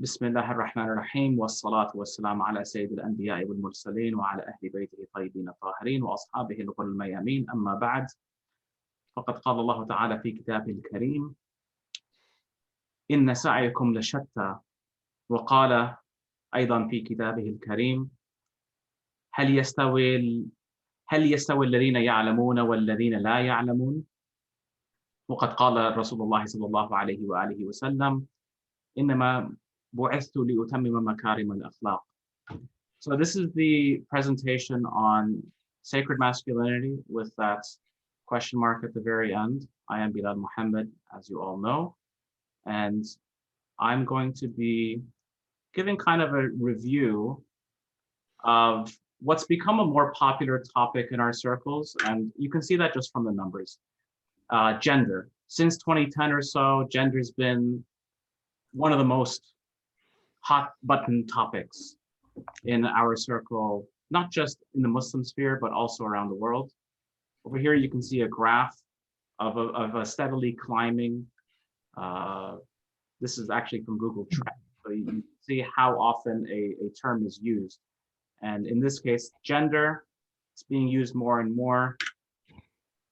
بسم الله الرحمن الرحيم والصلاة والسلام على سيد الأنبياء والمرسلين وعلى أهل بيته الطيبين الطاهرين وأصحابه الغر الميامين أما بعد فقد قال الله تعالى في كتابه الكريم إن سعيكم لشتى وقال أيضا في كتابه الكريم هل يستوي الذين يعلمون والذين لا يعلمون وقد قال رسول الله صلى الله عليه وآله وسلم إنما بعثت لأتمم مكارم الأخلاق. So this is the presentation on sacred masculinity with that question mark at the very end. I am Bilal Muhammad, as you all know, and I'm going to be giving kind of a review of what's become a more popular topic in our circles, and you can see that just from the numbers. Gender. Since 2010 or so, gender's been one of the most hot button topics in our circle, not just in the Muslim sphere, but also around the world. Over here, you can see a graph of a steadily climbing. This is actually from Google Trends. So you can see how often a term is used. And in this case, gender, it's being used more and more.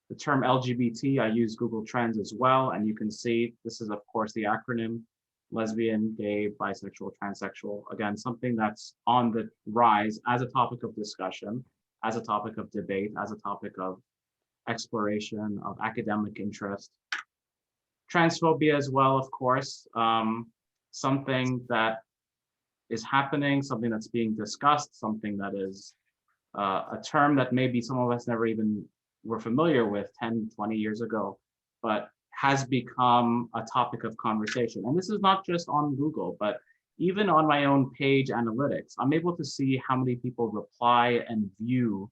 The term LGBT, I use Google Trends as well. And you can see this is, of course, the acronym. Lesbian, gay, bisexual, transsexual, again, something that's on the rise as a topic of discussion, as a topic of debate, as a topic of exploration, of academic interest. Transphobia as well, of course, something that is happening, something that's being discussed, something that is a term that maybe some of us never even were familiar with 10, 20 years ago, but has become a topic of conversation. And this is not just on Google, but even on my own page analytics, I'm able to see how many people reply and view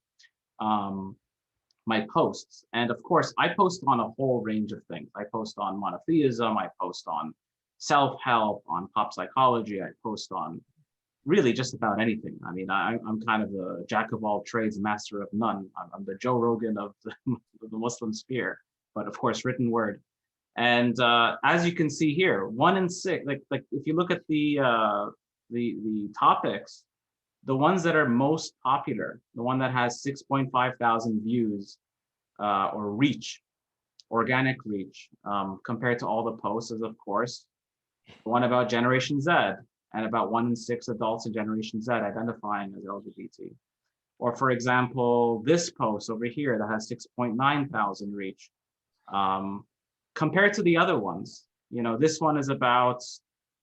my posts. And of course, I post on a whole range of things. I post on monotheism, I post on self-help, on pop psychology, I post on really just about anything. I mean, I'm kind of the jack of all trades, master of none. I'm the Joe Rogan of the Muslim sphere, but of course, written word. And as you can see here, 1 in 6, like if you look at the topics, the ones that are most popular, the one that has 6.5 thousand views or reach, organic reach, compared to all the posts is, of course, the one about Generation Z and about 1 in 6 adults in Generation Z identifying as LGBT. Or for example, this post over here that has 6.9 thousand reach. Compared to the other ones, you know, this one is about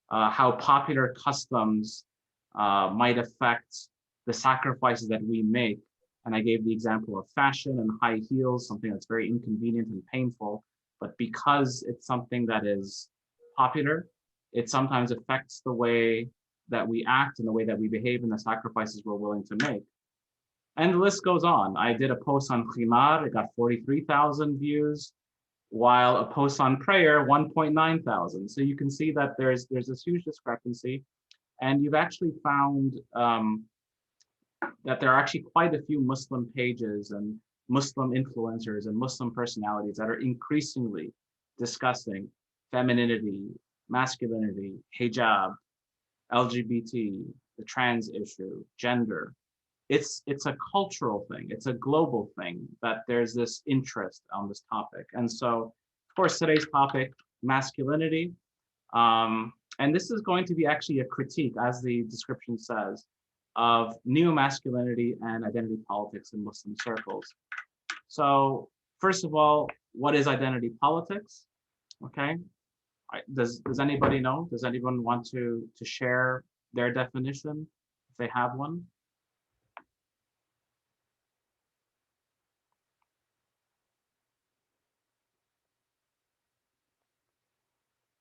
how popular customs might affect the sacrifices that we make. And I gave the example of fashion and high heels, something that's very inconvenient and painful. But because it's something that is popular, it sometimes affects the way that we act and the way that we behave and the sacrifices we're willing to make. And the list goes on. I did a post on khimar, it got 43,000 views, while a post on prayer, 1.9 thousand. So you can see that there's this huge discrepancy. And you've actually found that there are actually quite a few Muslim pages and Muslim influencers and Muslim personalities that are increasingly discussing femininity, masculinity, hijab, LGBT, the trans issue, gender. It's a cultural thing. It's a global thing that there's this interest on this topic. And so, of course, today's topic, masculinity. And this is going to be actually a critique, as the description says, of neo-masculinity and identity politics in Muslim circles. So first of all, what is identity politics? Okay. Does anybody know? Does anyone want to share their definition if they have one?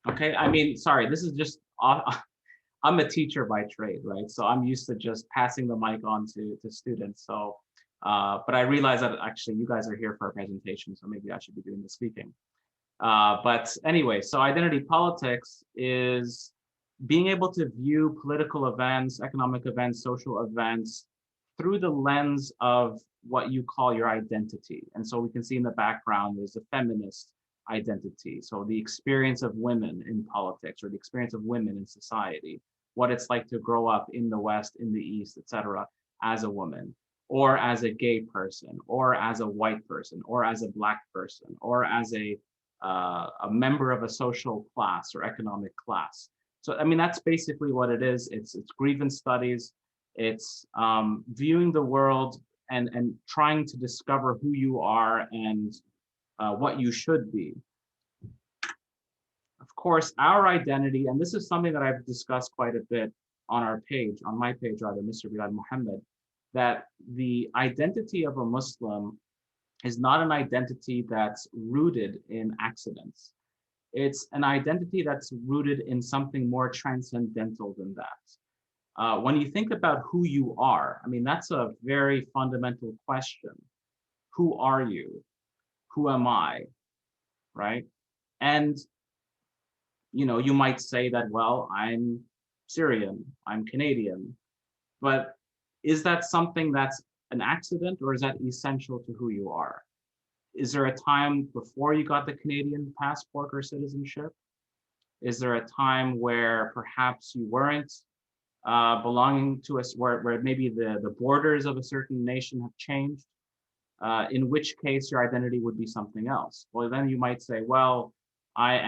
Okay, I mean, sorry, this is just, I'm a teacher by trade, right? So I'm used to just passing the mic on to students. So, but I realize that actually you guys are here for a presentation, so maybe I should be doing the speaking. But anyway, so identity politics is being able to view political events, economic events, social events through the lens of what you call your identity. And so we can see in the background, there's a feminist identity. So the experience of women in politics or the experience of women in society, what it's like to grow up in the West, in the East, etc., as a woman, or as a gay person, or as a white person, or as a Black person, or as a member of a social class or economic class. So, I mean, that's basically what it is. It's grievance studies. It's viewing the world and trying to discover who you are and what you should be. Of course, our identity, and this is something that I've discussed quite a bit on our page, on my page rather, Mr. Bilal Muhammad, that the identity of a Muslim is not an identity that's rooted in accidents. It's an identity that's rooted in something more transcendental than that. When you think about who you are, I mean, that's a very fundamental question. Who are you? Who am I? Right? And, you know, you might say that, well, I'm Syrian, I'm Canadian, but is that something that's an accident, or is that essential to who you are? Is there a time before you got the Canadian passport or citizenship? Is there a time where perhaps you weren't belonging to us, where maybe the borders of a certain nation have changed? In which case your identity would be something else. Well, then you might say, well, I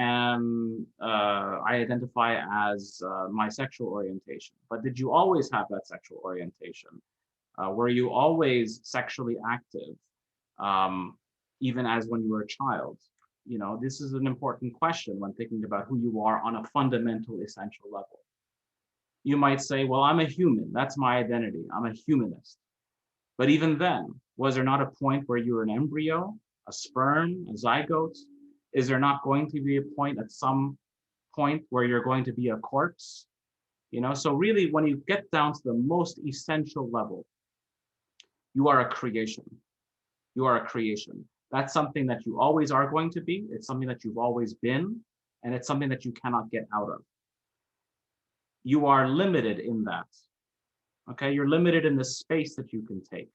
identify as my sexual orientation. But did you always have that sexual orientation? Were you always sexually active, even as when you were a child? You know, this is an important question when thinking about who you are on a fundamental, essential level. You might say, well, I'm a human. That's my identity. I'm a humanist. But even then, was there not a point where you were an embryo, a sperm, a zygote? Is there not going to be a point at some point where you're going to be a corpse? You know, so really when you get down to the most essential level, you are a creation. You are a creation. That's something that you always are going to be. It's something that you've always been, and it's something that you cannot get out of. You are limited in that. Okay, you're limited in the space that you can take.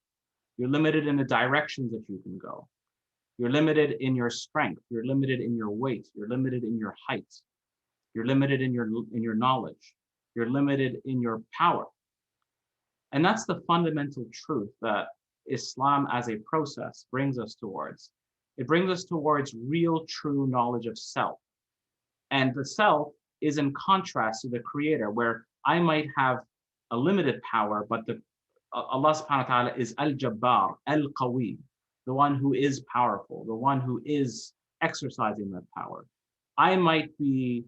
You're limited in the directions that you can go. You're limited in your strength. You're limited in your weight. You're limited in your height. You're limited in your knowledge. You're limited in your power. And that's the fundamental truth that Islam as a process brings us towards. It brings us towards real, true knowledge of self. And the self is in contrast to the creator, where I might have a limited power, but Allah subhanahu wa ta'ala is Al-Jabbar, Al-Qawi, the one who is powerful, the one who is exercising that power. I might be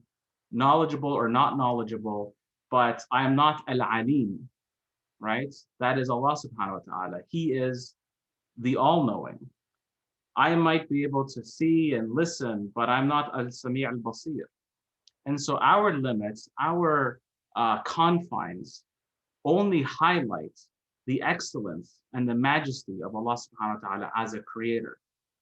knowledgeable or not knowledgeable, but I am not Al-Alim, right? That is Allah subhanahu wa ta'ala. He is the all-knowing. I might be able to see and listen, but I'm not Al-Sami' Al-Basir. And so our limits, our confines only highlight the excellence and the majesty of Allah subhanahu wa ta'ala as a creator.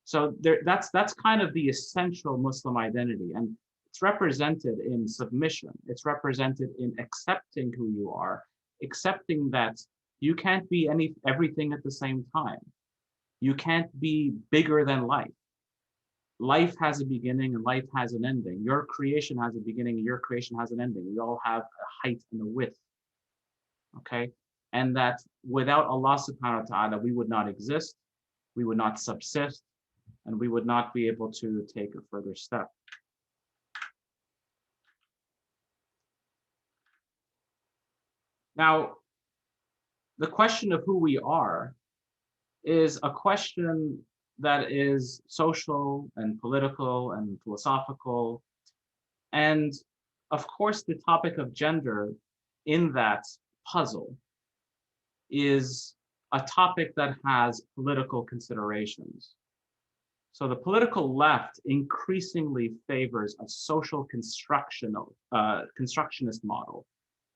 So that's kind of the essential Muslim identity. And it's represented in submission. It's represented in accepting who you are, accepting that you can't be everything at the same time. You can't be bigger than life. Life has a beginning and life has an ending. Your creation has a beginning and your creation has an ending. We all have a height and a width. Okay? And that without Allah subhanahu wa ta'ala, we would not exist, we would not subsist, and we would not be able to take a further step. Now, the question of who we are is a question that is social and political and philosophical. And of course, the topic of gender in that puzzle is a topic that has political considerations. So the political left increasingly favors a social constructionist model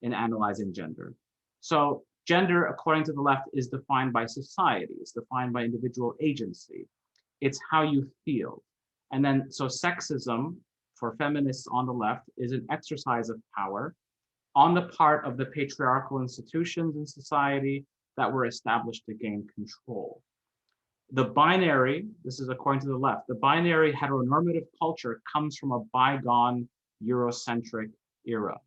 in analyzing gender. So gender, according to the left, is defined by society, it's defined by individual agency. It's how you feel. And then, so sexism for feminists on the left is an exercise of power on the part of the patriarchal institutions in society that were established to gain control. The binary, this is according to the left, the binary heteronormative culture comes from a bygone Eurocentric era.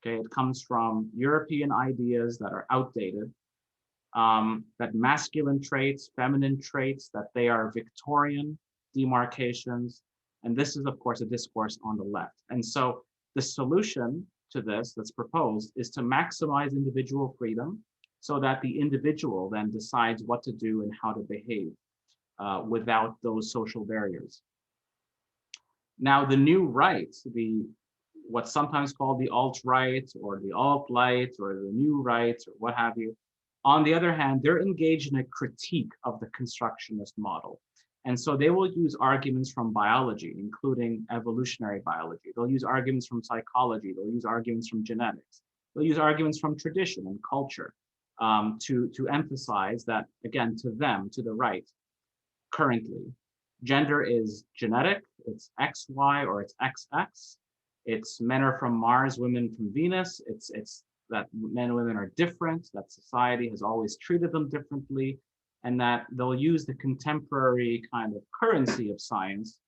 Okay, it comes from European ideas that are outdated, that masculine traits, feminine traits, that they are Victorian demarcations. And this is, of course, a discourse on the left. And so the solution to this that's proposed is to maximize individual freedom so that the individual then decides what to do and how to behave without those social barriers. Now, the new right, what's sometimes called the alt-right or the alt-light or the new right or what have you, on the other hand, they're engaged in a critique of the constructionist model. And so they will use arguments from biology, including evolutionary biology. They'll use arguments from psychology. They'll use arguments from genetics. They'll use arguments from tradition and culture to emphasize that, again, to them, to the right, currently, gender is genetic, it's XY or it's XX. It's men are from Mars, women from Venus. It's that men and women are different, that society has always treated them differently, and that they'll use the contemporary kind of currency of science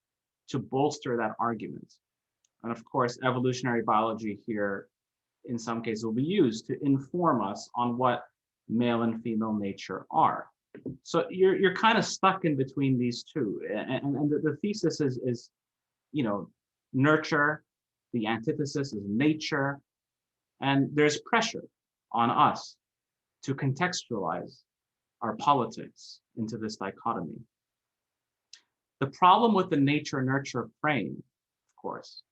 to bolster that argument. And of course, evolutionary biology here, in some cases, will be used to inform us on what male and female nature are. So you're kind of stuck in between these two. And the thesis is, nurture, the antithesis is nature, and there's pressure on us to contextualize our politics into this dichotomy. The problem with the nature-nurture frame, of course,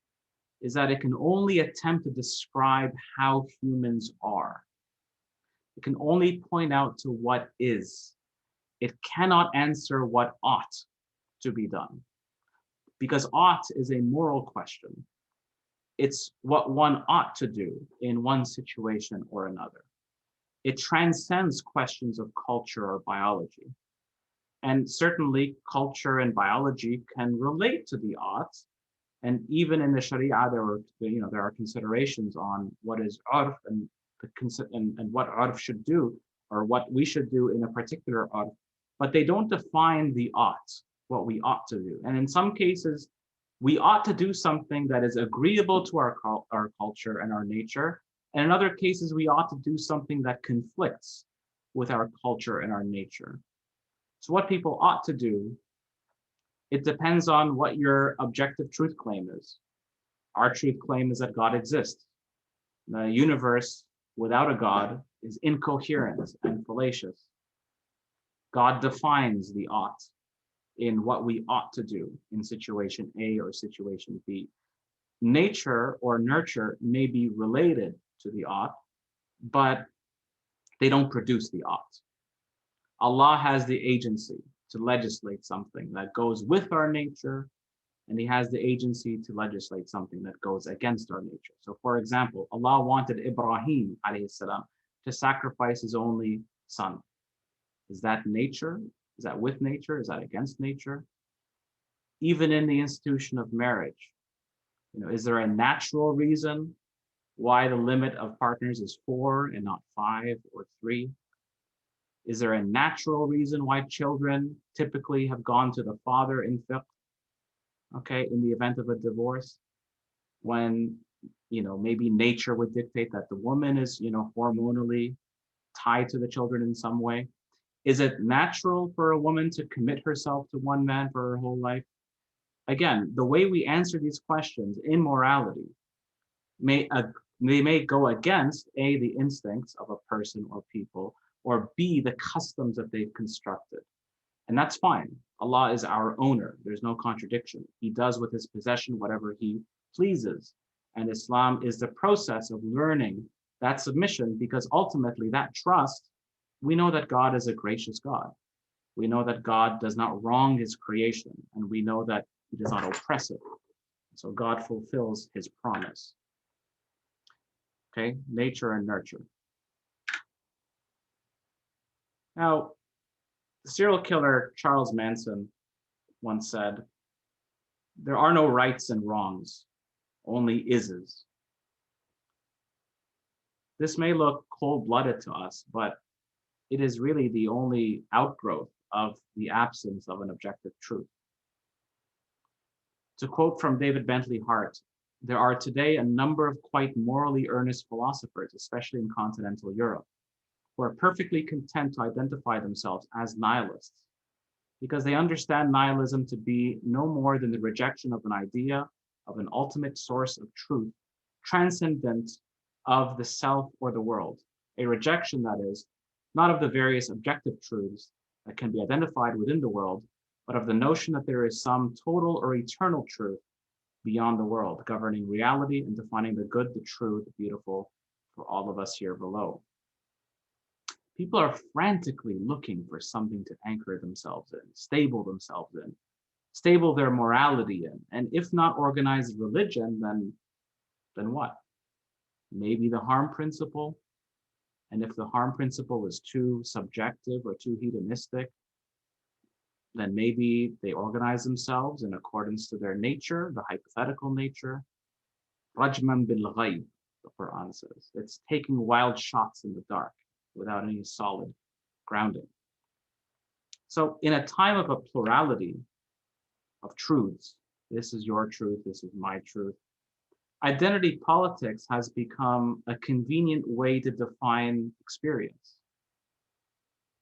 is that it can only attempt to describe how humans are. It can only point out to what is. It cannot answer what ought to be done, because ought is a moral question. It's what one ought to do in one situation or another. It transcends questions of culture or biology. And certainly culture and biology can relate to the ought. And even in the Sharia, there are considerations on what is urf and what urf should do, or what we should do in a particular urf, but they don't define the ought, what we ought to do. And in some cases, we ought to do something that is agreeable to our culture and our nature. And in other cases, we ought to do something that conflicts with our culture and our nature. So what people ought to do, it depends on what your objective truth claim is. Our truth claim is that God exists. The universe without a God is incoherent and fallacious. God defines the ought in what we ought to do in situation A or situation B. Nature or nurture may be related to the ought, but they don't produce the ought. Allah has the agency to legislate something that goes with our nature, and he has the agency to legislate something that goes against our nature. So for example, Allah wanted Ibrahim alayhi salam to sacrifice his only son. Is that nature? Is that with nature? Is that against nature? Even in the institution of marriage, is there a natural reason why the limit of partners is 4 and not 5 or 3? Is there a natural reason why children typically have gone to the father in fiqh, in the event of a divorce, when, maybe nature would dictate that the woman is, hormonally tied to the children in some way? Is it natural for a woman to commit herself to one man for her whole life? Again, the way we answer these questions in morality they may go against A, the instincts of a person or people, or B, the customs that they've constructed. And that's fine. Allah is our owner. There's no contradiction. He does with his possession whatever he pleases. And Islam is the process of learning that submission, because ultimately that trust, we know that God is a gracious God. We know that God does not wrong his creation, and we know that he does not oppress it. So God fulfills his promise. Nature and nurture. Now, the serial killer Charles Manson once said, "There are no rights and wrongs, only ises." This may look cold-blooded to us, but it is really the only outgrowth of the absence of an objective truth. To quote from David Bentley Hart, There are today a number of quite morally earnest philosophers, especially in continental Europe, who are perfectly content to identify themselves as nihilists because they understand nihilism to be no more than the rejection of an idea of an ultimate source of truth, transcendent of the self or the world. A rejection, that is, not of the various objective truths that can be identified within the world, but of the notion that there is some total or eternal truth beyond the world, governing reality and defining the good, the true, the beautiful for all of us here below. People are frantically looking for something to anchor themselves in, stable their morality in. And if not organized religion, then what? Maybe the harm principle. And if the harm principle is too subjective or too hedonistic, then maybe they organize themselves in accordance to their nature, the hypothetical nature. Rajman bil ghayb, the Quran says. It's taking wild shots in the dark without any solid grounding. So in a time of a plurality of truths, this is your truth, this is my truth, identity politics has become a convenient way to define experience.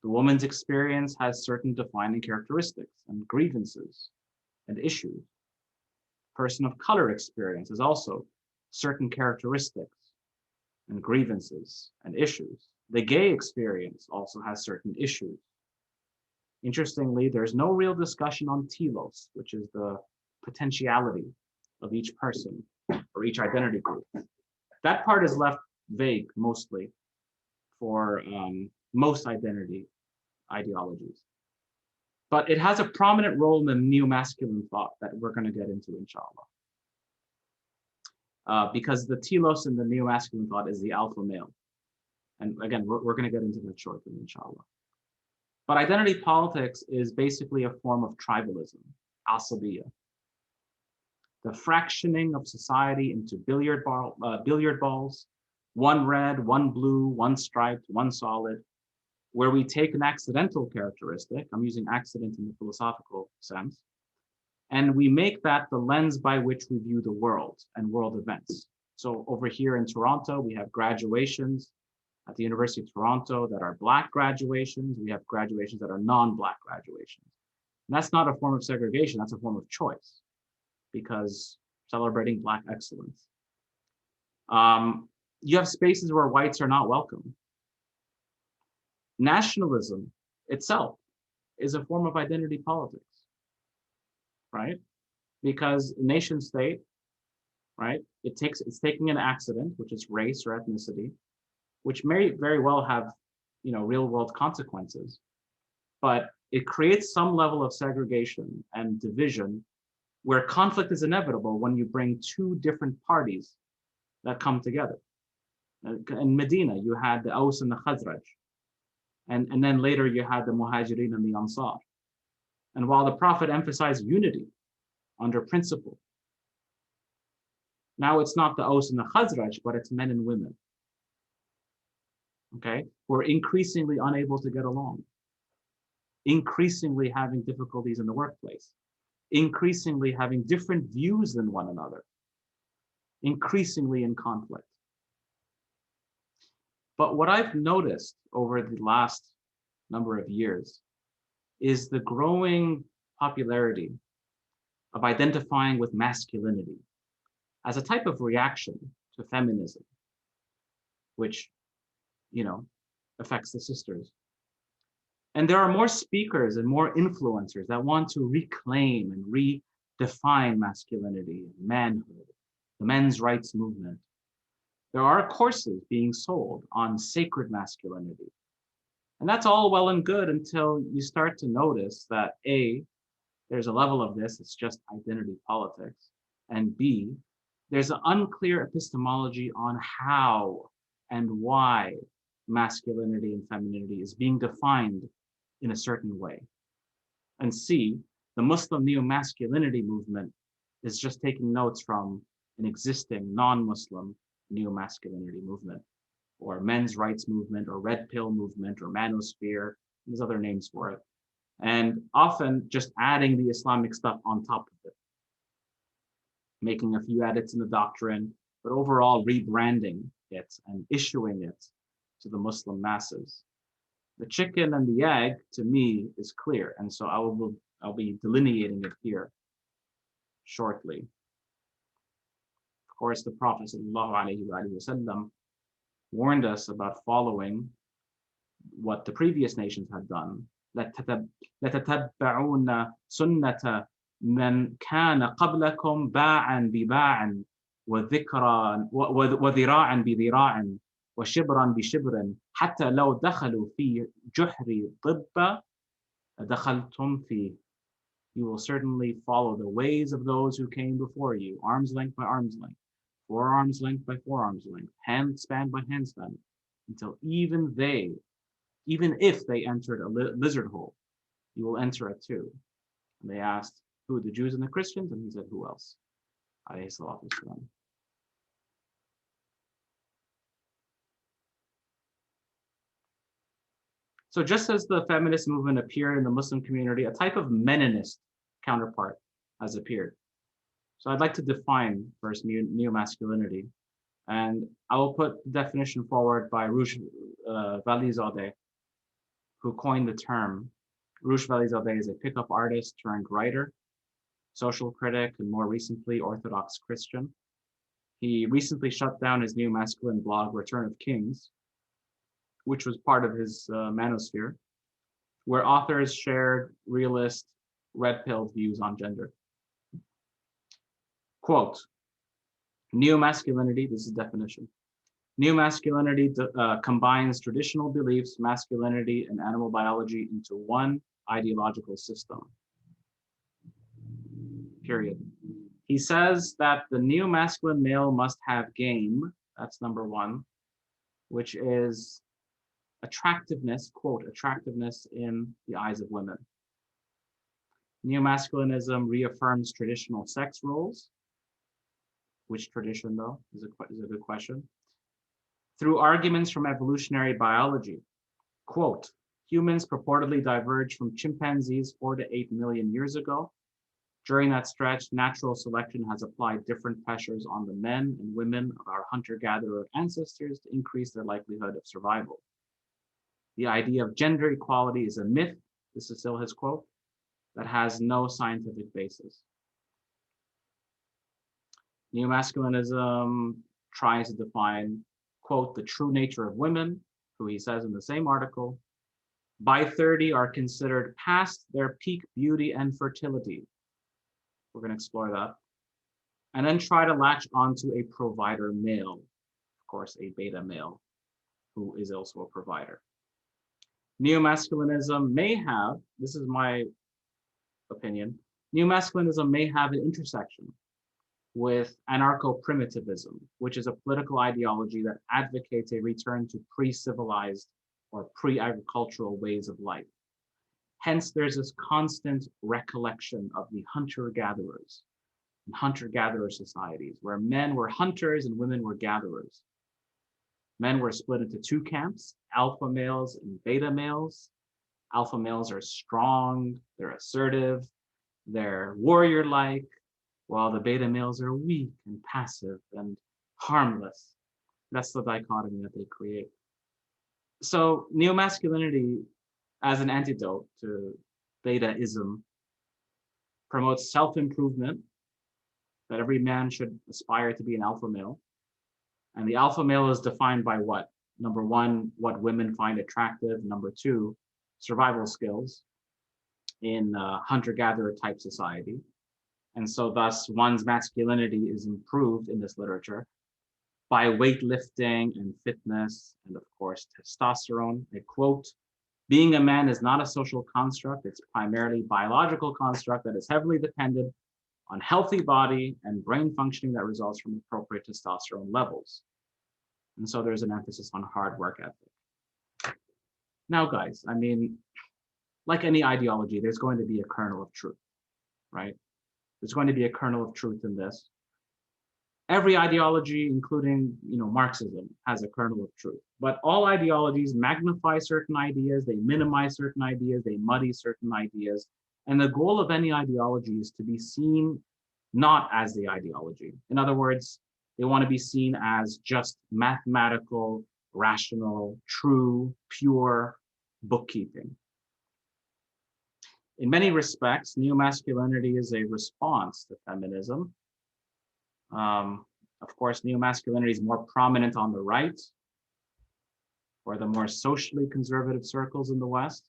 The woman's experience has certain defining characteristics and grievances and issues. Person of color experience has also certain characteristics and grievances and issues. The gay experience also has certain issues. Interestingly, there's no real discussion on telos, which is the potentiality of each person or each identity group. That part is left vague mostly for most identity ideologies. But it has a prominent role in the neo-masculine thought that we're going to get into, inshallah. Because the telos in the neo-masculine thought is the alpha male. And again, we're going to get into that shortly, inshallah. But identity politics is basically a form of tribalism, asabiyya. The fractioning of society into billiard balls, one red, one blue, one striped, one solid, where we take an accidental characteristic, I'm using accident in the philosophical sense, and we make that the lens by which we view the world and world events. So over here in Toronto, we have graduations at the University of Toronto that are Black graduations. We have graduations that are non-Black graduations. And that's not a form of segregation, that's a form of choice, because celebrating Black excellence. You have spaces where whites are not welcome. Nationalism itself is a form of identity politics, right? Because nation state, right? It's taking an accident, which is race or ethnicity, which may very well have, real world consequences, but it creates some level of segregation and division where conflict is inevitable when you bring two different parties that come together. In Medina, you had the Aus and the Khazraj, and then later you had the Muhajirin and the Ansar. And while the Prophet emphasized unity under principle, now it's not the Aus and the Khazraj, but it's men and women, okay, who are increasingly unable to get along, increasingly having difficulties in the workplace, increasingly having different views than one another, increasingly in conflict. But what I've noticed over the last number of years is the growing popularity of identifying with masculinity as a type of reaction to feminism, which, affects the sisters. And there are more speakers and more influencers that want to reclaim and redefine masculinity, manhood, the men's rights movement. There are courses being sold on sacred masculinity. And that's all well and good until you start to notice that A, there's a level of this, it's just identity politics. And B, there's an unclear epistemology on how and why masculinity and femininity is being defined in a certain way. And C, the Muslim neo-masculinity movement is just taking notes from an existing non-Muslim neo-masculinity movement, or men's rights movement, or red pill movement, or manosphere. There's other names for it. And often just adding the Islamic stuff on top of it. making a few edits in the doctrine, but overall rebranding it and issuing it to the Muslim masses. The chicken and the egg, to me, is clear, and so I'll be delineating it here shortly. Of course, the Prophet ﷺ warned us about following what the previous nations had done. لَتَتَبَّعُونَ سُنَّةَ مَنْ كَانَ قَبْلَكُمْ بَاعًا بِبَاعٍ وذراعا بذراع وشبرا بشبر حتى لو دخلوا في جحر ضب دخلتم فيه. You will certainly follow the ways of those who came before you, arm's length by arm's length, forearm's length by forearm's length, hand span by hand span, until even if they entered a lizard hole, you will enter it too. And they asked, who, the Jews and the Christians? And he said, who else? Alayhi salatu wasalam. So just as the feminist movement appeared in the Muslim community, a type of Meninist counterpart has appeared. So I'd like to define first neo-masculinity, and I will put the definition forward by Rush Valizadeh, who coined the term. Rush Valizadeh is a pickup artist turned writer, social critic, and more recently Orthodox Christian. He recently shut down his neo-masculine blog, Return of Kings, which was part of his manosphere, where authors shared realist, red-pilled views on gender. Quote, neo-masculinity, this is definition. Neo-masculinity combines traditional beliefs, masculinity, and animal biology into one ideological system. Period. He says that the neo-masculine male must have game, that's number one, which is attractiveness, quote, attractiveness in the eyes of women. Neo-masculinism reaffirms traditional sex roles. Which tradition, though, is a good question. Through arguments from evolutionary biology, quote, humans purportedly diverged from chimpanzees 4 to 8 million years ago. During that stretch, natural selection has applied different pressures on the men and women of our hunter-gatherer ancestors to increase their likelihood of survival. The idea of gender equality is a myth, this is still his quote, that has no scientific basis. Neo-masculinism tries to define, quote, the true nature of women, who he says in the same article, by 30 are considered past their peak beauty and fertility. We're going to explore that. And then try to latch onto a provider male, of course, a beta male, who is also a provider. Neo-masculinism may have, this is my opinion, neo-masculinism may have an intersection with anarcho-primitivism, which is a political ideology that advocates a return to pre-civilized or pre-agricultural ways of life. Hence, there's this constant recollection of the hunter-gatherers and hunter-gatherer societies, where men were hunters and women were gatherers. Men were split into two camps, alpha males and beta males. Alpha males are strong, they're assertive, they're warrior-like, while the beta males are weak and passive and harmless. That's the dichotomy that they create. So neo-masculinity, as an antidote to betaism, promotes self-improvement, that every man should aspire to be an alpha male. And the alpha male is defined by what? Number one, what women find attractive. Number two, survival skills in hunter-gatherer type society. And so thus one's masculinity is improved in this literature by weightlifting and fitness, and of course, testosterone. I quote, being a man is not a social construct, it's primarily biological construct that is heavily dependent on healthy body and brain functioning that results from appropriate testosterone levels. And so there's an emphasis on hard work ethic. Now, guys, I mean, like any ideology, there's going to be a kernel of truth, right? There's going to be a kernel of truth in this. Every ideology, including Marxism, has a kernel of truth. But all ideologies magnify certain ideas, they minimize certain ideas, they muddy certain ideas. And the goal of any ideology is to be seen not as the ideology. In other words, they want to be seen as just mathematical, rational, true, pure bookkeeping. In many respects, neo-masculinity is a response to feminism. Of course, neo-masculinity is more prominent on the right, or the more socially conservative circles in the West,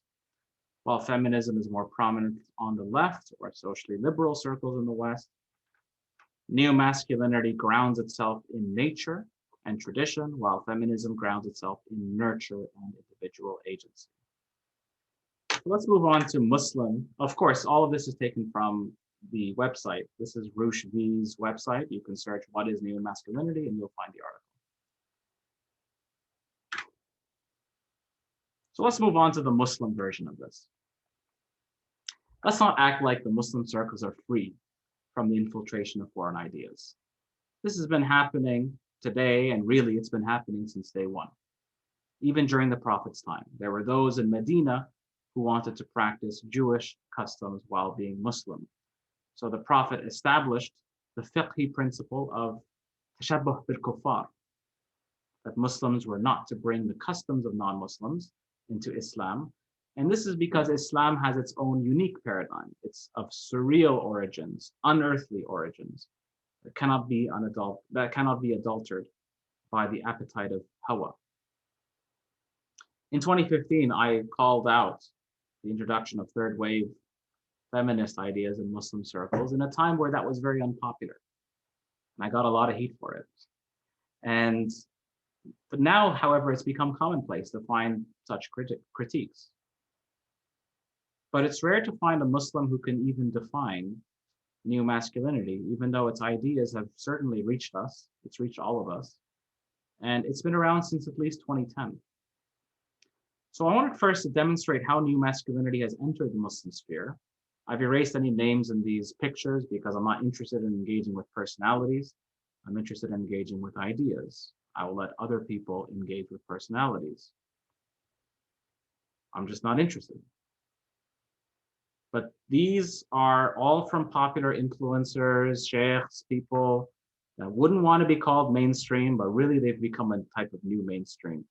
while feminism is more prominent on the left, or socially liberal circles in the West. Neo-masculinity grounds itself in nature and tradition, while feminism grounds itself in nurture and individual agency. So let's move on to Muslim. Of course, all of this is taken from the website. This is Rush V's website. You can search what is neo-masculinity and you'll find the article. So let's move on to the Muslim version of this. Let's not act like the Muslim circles are free from the infiltration of foreign ideas. This has been happening today, and really it's been happening since day one. Even during the Prophet's time, there were those in Medina who wanted to practice Jewish customs while being Muslim. So the Prophet established the fiqhi principle of tashabbuh bil kuffar, that Muslims were not to bring the customs of non-Muslims into Islam. And this is because Islam has its own unique paradigm. It's of surreal origins, unearthly origins, that cannot be adulterated by the appetite of Hawa. In 2015, I called out the introduction of third wave feminist ideas in Muslim circles in a time where that was very unpopular. And I got a lot of heat for it. But now, however, it's become commonplace to find such critiques. But it's rare to find a Muslim who can even define neo-masculinity, even though its ideas have certainly reached us. It's reached all of us. And it's been around since at least 2010. So I wanted first to demonstrate how neo-masculinity has entered the Muslim sphere. I've erased any names in these pictures because I'm not interested in engaging with personalities. I'm interested in engaging with ideas. I will let other people engage with personalities. I'm just not interested. But these are all from popular influencers, sheikhs, people that wouldn't want to be called mainstream, but really they've become a type of new mainstream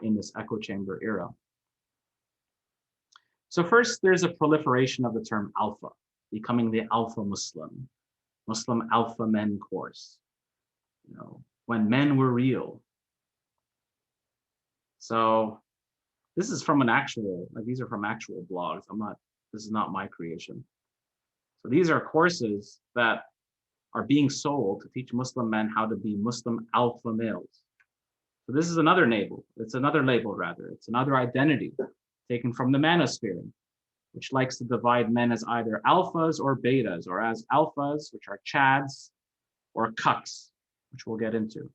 in this echo chamber era. So first, there's a proliferation of the term alpha, becoming the alpha Muslim, Muslim alpha men course, when men were real. So this is from these are from actual blogs. This is not my creation. So these are courses that are being sold to teach Muslim men how to be Muslim alpha males. So this is another label. It's another label, rather. It's another identity taken from the manosphere, which likes to divide men as either alphas or betas, or as alphas, which are chads, or cucks, which we'll get into.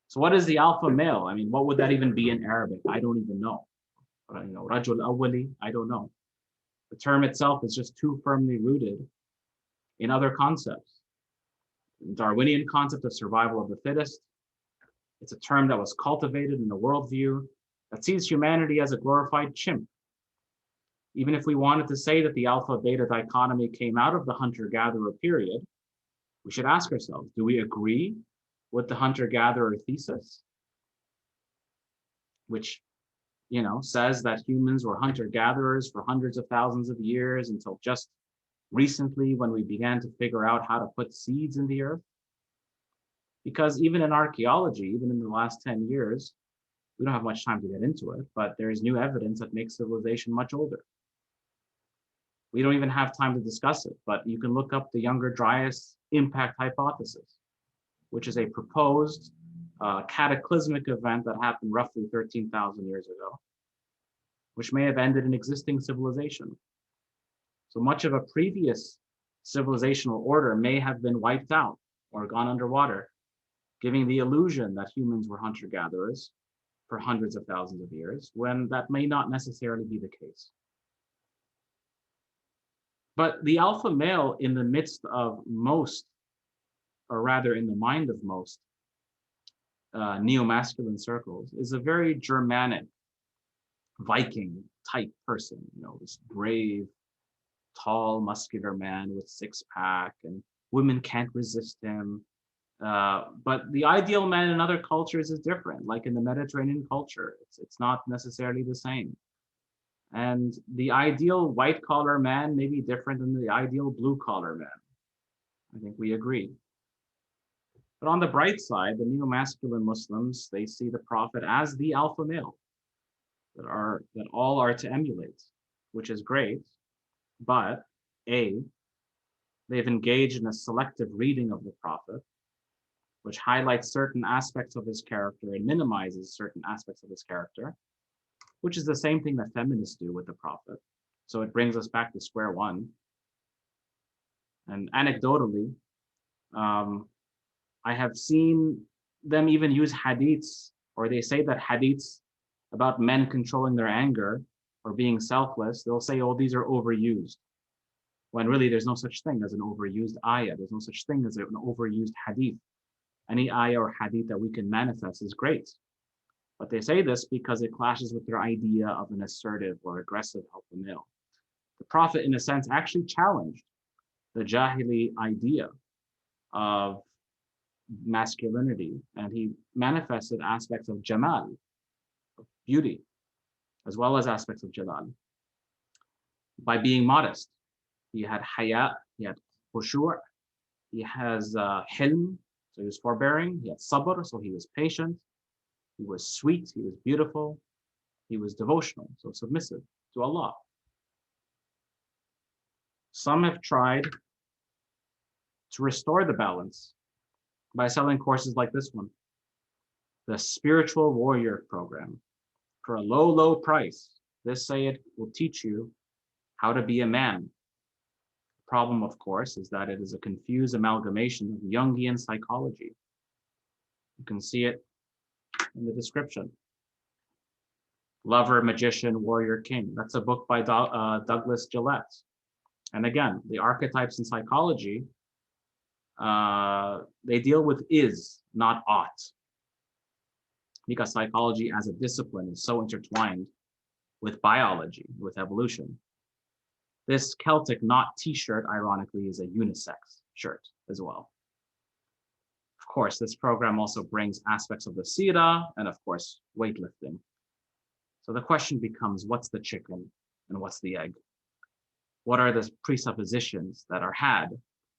So what is the alpha male? I mean, what would that even be in Arabic? I don't even know. Rajul awwali, I don't know. The term itself is just too firmly rooted in other concepts. The Darwinian concept of survival of the fittest. It's a term that was cultivated in a worldview that sees humanity as a glorified chimp. Even if we wanted to say that the alpha-beta dichotomy came out of the hunter-gatherer period, we should ask ourselves, do we agree with the hunter-gatherer thesis, which says that humans were hunter-gatherers for hundreds of thousands of years until just recently when we began to figure out how to put seeds in the earth? Because even in archaeology, even in the last 10 years, we don't have much time to get into it, but there's new evidence that makes civilization much older. We don't even have time to discuss it, but you can look up the Younger Dryas impact hypothesis, which is a proposed cataclysmic event that happened roughly 13,000 years ago, which may have ended an existing civilization. So much of a previous civilizational order may have been wiped out or gone underwater, giving the illusion that humans were hunter-gatherers for hundreds of thousands of years, when that may not necessarily be the case. But the alpha male in the midst of most, or rather in the mind of most, neo-masculine circles is a very Germanic, Viking type person, this brave, tall, muscular man with six-pack and women can't resist him. But the ideal man in other cultures is different, like in the Mediterranean culture. It's not necessarily the same. And the ideal white collar man may be different than the ideal blue collar man. I think we agree. But on the bright side, the neo-masculine Muslims, they see the Prophet as the alpha male that all are to emulate, which is great. But A, they've engaged in a selective reading of the Prophet, which highlights certain aspects of his character and minimizes certain aspects of his character, which is the same thing that feminists do with the Prophet. So it brings us back to square one. And anecdotally, I have seen them even use hadiths, or they say that hadiths about men controlling their anger or being selfless, they'll say, oh, these are overused. When really there's no such thing as an overused ayah. There's no such thing as an overused hadith. Any ayah or hadith that we can manifest is great. But they say this because it clashes with their idea of an assertive or aggressive alpha male. The Prophet, in a sense, actually challenged the Jahili idea of masculinity, and he manifested aspects of Jamal, of beauty, as well as aspects of Jalal, by being modest. He had haya, he had khushu', he has hilm, so he was forbearing, he had sabr, so he was patient, he was sweet, he was beautiful, he was devotional, so submissive to Allah. Some have tried to restore the balance by selling courses like this one, the Spiritual Warrior Program. For a low, low price, this Sayyid will teach you how to be a man. The problem, of course, is that it is a confused amalgamation of Jungian psychology. You can see it in the description. Lover, Magician, Warrior, King. That's a book by Douglas Gillette. And again, the archetypes in psychology, they deal with is, not ought. Because psychology as a discipline is so intertwined with biology, with evolution. This Celtic knot t-shirt, ironically, is a unisex shirt as well. Of course, this program also brings aspects of the Sira and, of course, weightlifting. So the question becomes, what's the chicken and what's the egg? What are the presuppositions that are had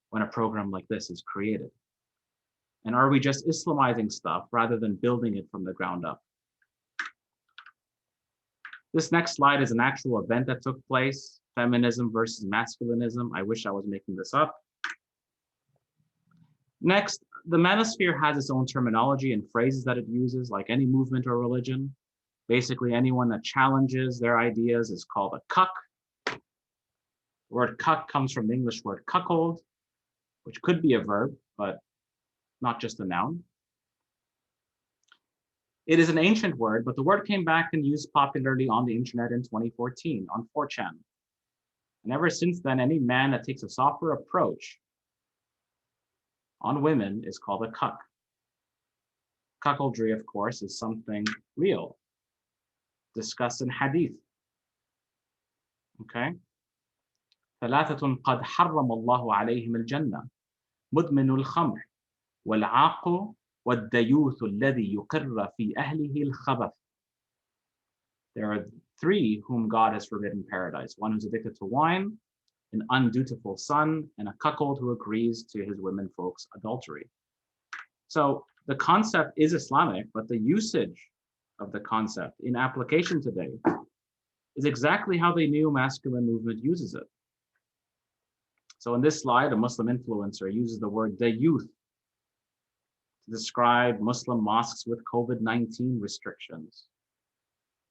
when a program like this is created? And are we just Islamizing stuff rather than building it from the ground up? This next slide is an actual event that took place, feminism versus masculinism. I wish I was making this up. Next, the manosphere has its own terminology and phrases that it uses, like any movement or religion. Basically, anyone that challenges their ideas is called a cuck. The word cuck comes from the English word cuckold, which could be a verb, but not just a noun. It is an ancient word, but the word came back and used popularly on the internet in 2014 on 4chan. And ever since then, any man that takes a softer approach on women is called a cuck. Cuckoldry, of course, is something real, discussed in hadith. Okay? ثلاثة قد حرم الله عليهم الجنة مدمن الخمر والعاق والديوث الذي يقر في أهله الخبث. There are three whom God has forbidden paradise: one who's addicted to wine, an undutiful son, and a cuckold who agrees to his womenfolk's adultery. So the concept is Islamic, but the usage of the concept in application today is exactly how the neo-masculine movement uses it. So in this slide, a Muslim influencer uses the word dayuth to describe Muslim mosques with COVID-19 restrictions.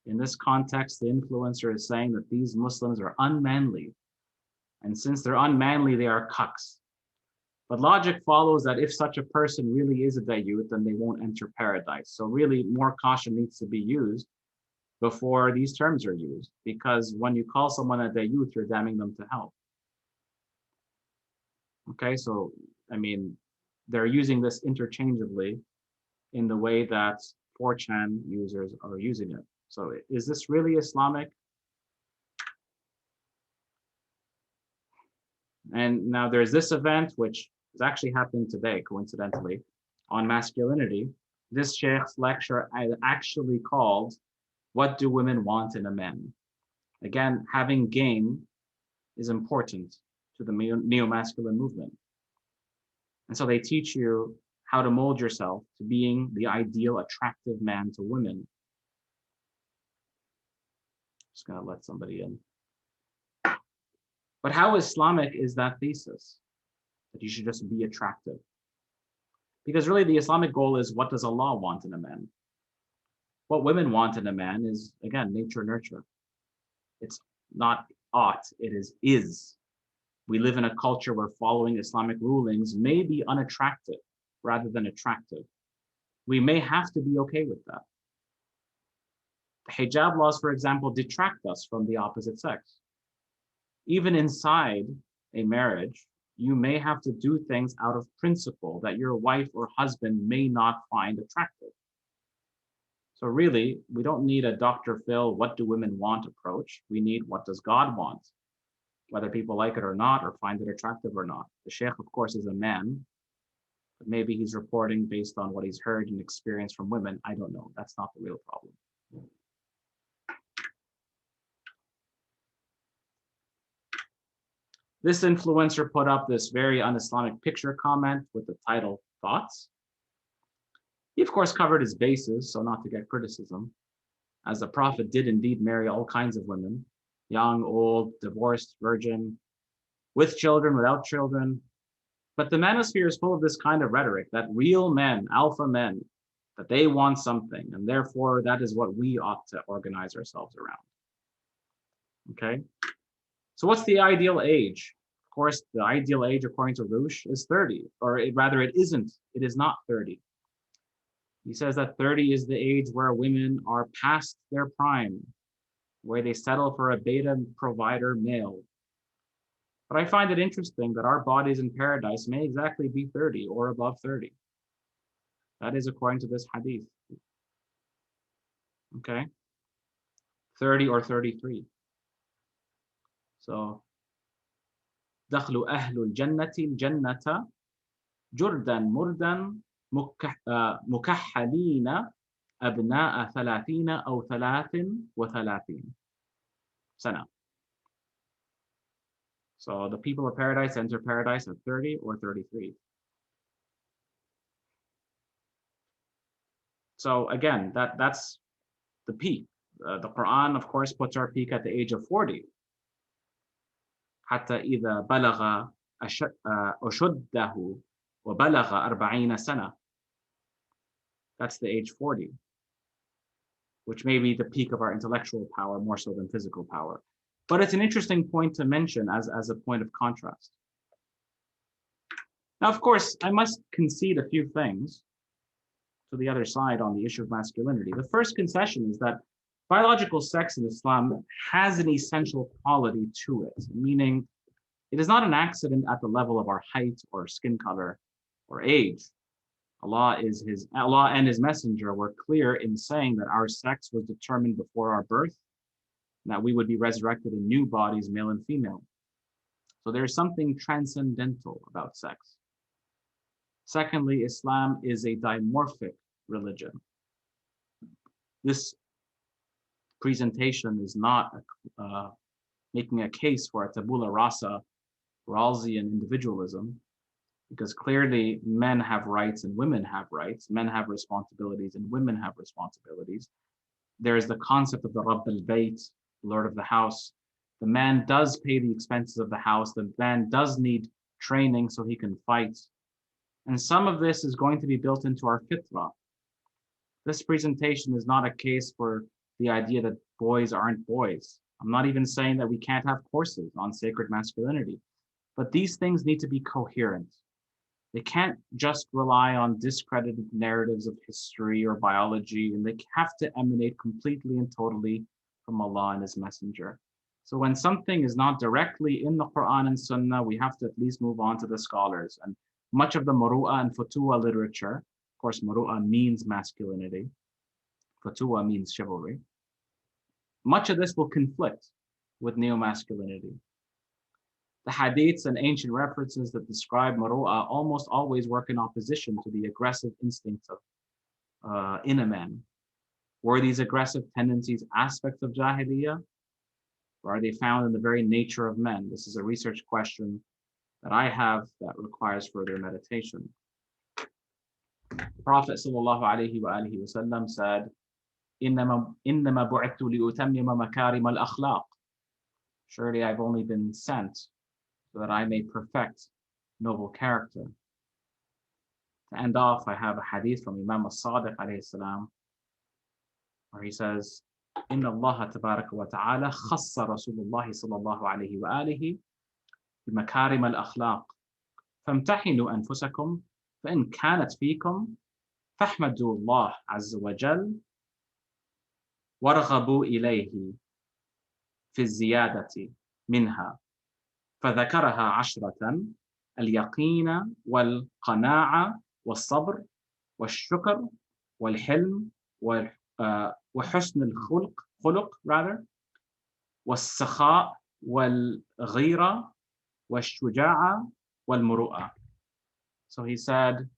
In this context, the influencer is saying that these Muslims are unmanly. And since they're unmanly, they are cucks. But logic follows that if such a person really is a dayuth, then they won't enter paradise. So really more caution needs to be used before these terms are used. Because when you call someone a dayuth, you're damning them to hell. Okay, so, I mean, they're using this interchangeably in the way that 4chan users are using it. So is this really Islamic? And now there's this event, which It's actually happening today, coincidentally, on masculinity. This sheikh's lecture I actually called, "What Do Women Want in a Man?" Again, having game is important to the neo-masculine movement. And so they teach you how to mold yourself to being the ideal, attractive man to women. Just gonna let somebody in. But how Islamic is that thesis? That you should just be attractive? Because really the Islamic goal is, what does Allah want in a man? What women want in a man is, again, nature, nurture. It's not ought, it is. We live in a culture where following Islamic rulings may be unattractive rather than attractive. We may have to be okay with that. The hijab laws, for example, detract us from the opposite sex. Even inside a marriage, you may have to do things out of principle that your wife or husband may not find attractive. So really, we don't need a Dr. Phil, what do women want approach. We need, what does God want? Whether people like it or not, or find it attractive or not. The sheikh, of course, is a man, but maybe he's reporting based on what he's heard and experienced from women. I don't know. That's not the real problem. This influencer put up this very un-Islamic picture comment with the title, "Thoughts?" He, of course, covered his bases, so not to get criticism, as the Prophet did indeed marry all kinds of women, young, old, divorced, virgin, with children, without children. But the manosphere is full of this kind of rhetoric that real men, alpha men, that they want something, and therefore that is what we ought to organize ourselves around. Okay? So what's the ideal age? Of course, the ideal age, according to Rush, is 30, or rather it isn't. It is not 30. He says that 30 is the age where women are past their prime, where they settle for a beta provider male. But I find it interesting that our bodies in paradise may exactly be 30 or above 30. That is according to this hadith. Okay? 30 or 33. So, دخلوا أهل الجنة الجنة جردا مردا مكحلين أبناء 30 أو 33 سنة. So the people of paradise enter paradise at 30 or 33. So again, that's the peak. The Quran, of course, puts our peak at the age of 40. حتى إذا بلغ أشده وبلغ 40 سنة. That's the age 40, which may be the peak of our intellectual power more so than physical power. But it's an interesting point to mention as a point of contrast. Now, of course, I must concede a few things to the other side on the issue of masculinity. The first concession is that biological sex in Islam has an essential quality to it, meaning it is not an accident at the level of our height or skin color or age. Allah and His Messenger were clear in saying that our sex was determined before our birth, and that we would be resurrected in new bodies, male and female. So there's something transcendental about sex. Secondly, Islam is a dimorphic religion. This presentation is not making a case for a tabula rasa, Rawlsian individualism, because clearly men have rights and women have rights, men have responsibilities and women have responsibilities. There is the concept of the Rabb al-Bayt, Lord of the house. The man does pay the expenses of the house. The man does need training so he can fight. And some of this is going to be built into our fitrah. This presentation is not a case for the idea that boys aren't boys. I'm not even saying that we can't have courses on sacred masculinity, but these things need to be coherent. They can't just rely on discredited narratives of history or biology, and they have to emanate completely and totally from Allah and His Messenger. So when something is not directly in the Quran and Sunnah, we have to at least move on to the scholars. And much of the Muru'ah and Futuwa literature, of course, Muru'ah means masculinity, Futuwa means chivalry. Much of this will conflict with neo-masculinity. The hadiths and ancient references that describe Maru'a almost always work in opposition to the aggressive instincts of in a man. Were these aggressive tendencies aspects of Jahiliyyah? Or are they found in the very nature of men? This is a research question that I have that requires further meditation. The Prophet ﷺ said, إِنَّمَا بُعِثْتُ لِأُتَمِّمَ مَكَارِمَ الْأَخْلَاقِ. Surely I've only been sent so that I may perfect noble character. To end off, I have a hadith from Imam as-Sadiq alayhi salam, where he says, إن الله تبارك وتعالى خص رسول الله صلى الله عليه وآله بمكارم الأخلاق فامتحنوا أنفسكم فإن كانت فيكم فاحمدوا الله عز وجل وارغبوا إليه في الزيادة منها فذكرها 10: اليقين والقناعة والصبر والشكر والحلم وحسن خلق والسخاء والغيرة والشجاعة والمروءة. So he said,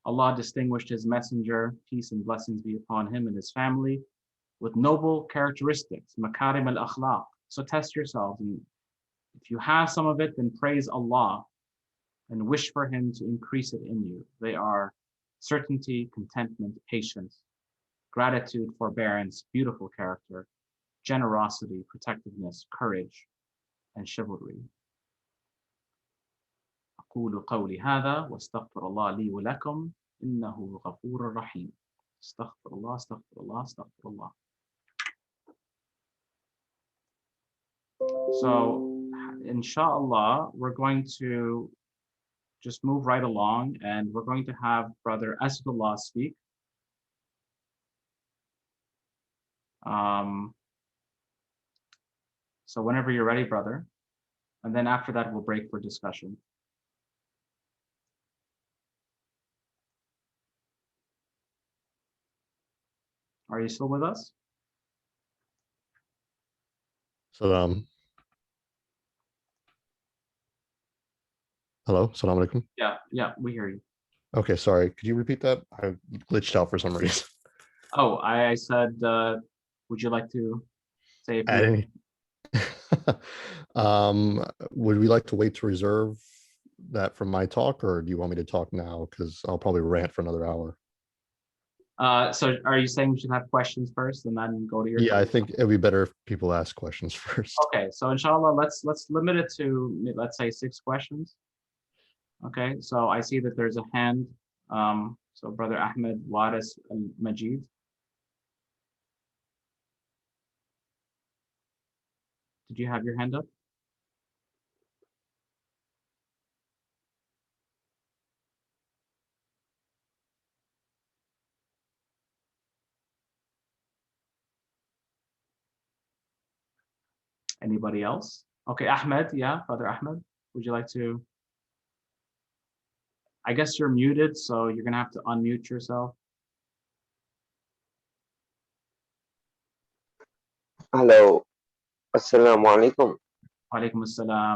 Allah distinguished his messenger, peace and blessings be upon him and his family, with noble characteristics, makarim al-akhlaq. So test yourselves, and if you have some of it, then praise Allah and wish for him to increase it in you. They are certainty, contentment, patience, gratitude, forbearance, beautiful character, generosity, protectiveness, courage, and chivalry. أقول قولي هذا واستغفر الله لي ولكم إنه غفور رحيم. استغفر الله استغفر الله استغفر الله. So, inshallah, we're going to just move right along, and we're going to have Brother Asadullah speak. So whenever you're ready, brother, and then after that, we'll break for discussion. Are you still with us? Salam. Hello, salam alaikum. Yeah, we hear you. Okay, sorry. Could you repeat that? I glitched out for some reason. Oh, I said, would you like to say a few? Add any? Would we like to wait to reserve that from my talk, or do you want me to talk now? Because I'll probably rant for another hour. So are you saying we should have questions first and then go to your? Yeah, I think it'd be better if people ask questions first. Okay, so inshallah, let's limit it to, let's say, 6 questions. Okay, so I see that there's a hand. So Brother Ahmed Waris Majid. Did you have your hand up? Anybody else? Okay, Ahmed, yeah, Brother Ahmed, would you like to? I guess you're muted, so you're gonna have to unmute yourself. Hello, Assalamu alaikum. Wa alaikum assalam.